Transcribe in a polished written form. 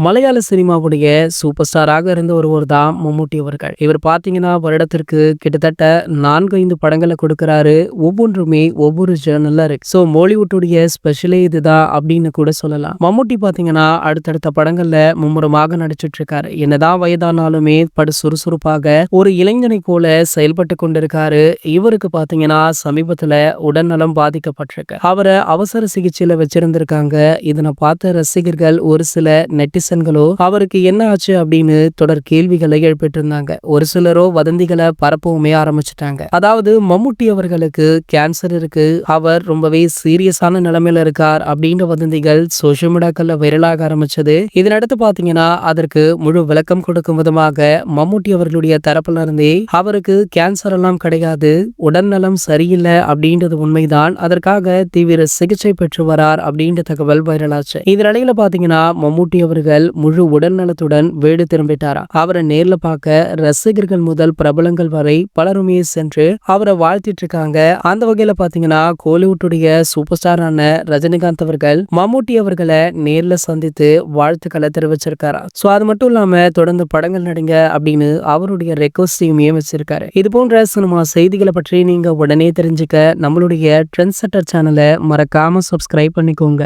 மலையாள சினிமாவுடைய சூப்பர் ஸ்டாராக இருந்த ஒருவர் தான் மம்முட்டி அவர்கள். இவர் பார்த்தீங்கன்னா, வருடத்திற்கு கிட்டத்தட்ட 4, 5 படங்கள குடுக்குறாரு. ஒவ்வொன்றுமே ஒவ்வொரு ஜர்னல்ல இருக்கு. ஸோ மாலிவுட்டுடைய ஸ்பெஷலே இதுதான் அப்படின்னு கூட சொல்லலாம். மம்முட்டி பார்த்தீங்கன்னா, அடுத்தடுத்த படங்கள்ல மும்முரமாக நடிச்சிட்டு இருக்காரு. என்னதான் வயதானாலுமே படு சுறுசுறுப்பாக ஒரு இளைஞனை போல செயல்பட்டு கொண்டிருக்காரு. இவருக்கு பார்த்தீங்கன்னா, சமீபத்துல உடல்நலம் பாதிக்கப்பட்டிருக்கு. அவர அவசர சிகிச்சையில வச்சிருந்திருக்காங்க. இதனை பார்த்த ரசிகர்கள் ஒரு சில நெட்டிசன்களோ அவருக்கு என்ன ஆச்சு அப்படின்னு தொடர் கேள்விகளை எழுப்பிட்டு இருந்தாங்க. ஒரு சிலரோ வதந்திகளை பரப்பவுமே ஆரம்பிச்சுட்டாங்க. அதாவது மம்முட்டி அவர்களுக்கு கேன்சர் இருக்கு, அவர் ரொம்பவே சீரியஸான நிலைமையில இருக்கார் அப்படின்ற வதந்திகள் சோசியல் மீடியாக்கள்ல வைரலாக ஆரம்பிச்சது. இதனடுத்து பாத்தீங்கன்னா, அதற்கு முழு விளக்கம் கொடுக்கும் விதமாக மம்முட்டி அவர்களுடைய தரப்புல இருந்தே அவருக்கு கேன்சர் எல்லாம் கிடையாது, உடல்நலம் சரியில்லை அப்படின்றது உண்மைதான், அதற்காக தீவிர சிகிச்சை பெற்று வரார் அப்படின்ற தகவல் வைரலாச்சு. இதனிடையில பாத்தீங்கன்னா, மம்முட்டி அவர்கள் முழு உடல் நலத்துடன் வீடு திரும்பிட்டாரா. அவரை நேர்ல பார்க்க ரசிகர்கள் முதல் பிரபலங்கள் வரை பலருமே சென்று அவரை வாழ்த்திட்டு இருக்காங்க. அந்த வகையில பாத்தீங்கன்னா, கோலிவுட்டுடைய சூப்பர் ஸ்டாரான ரஜினிகாந்த் அவர்கள் மம்முட்டி அவர்களை நேர்ல சந்தித்து வாழ்த்துக்களை தெரிவிச்சிருக்காரா. சோ அது மட்டும் இல்லாம தொடர்ந்து படங்கள் நடிங்க அப்படின்னு அவருடைய ரெக்வஸ்டையுமே வச்சிருக்காரு. இது போன்ற சினிமா செய்திகளை பற்றி நீங்க உடனே தெரிஞ்சுக்க நம்மளுடைய ட்ரெண்ட் செட்டர் சேனலை மறக்காம சப்ஸ்கிரைப் பண்ணிக்கோங்க.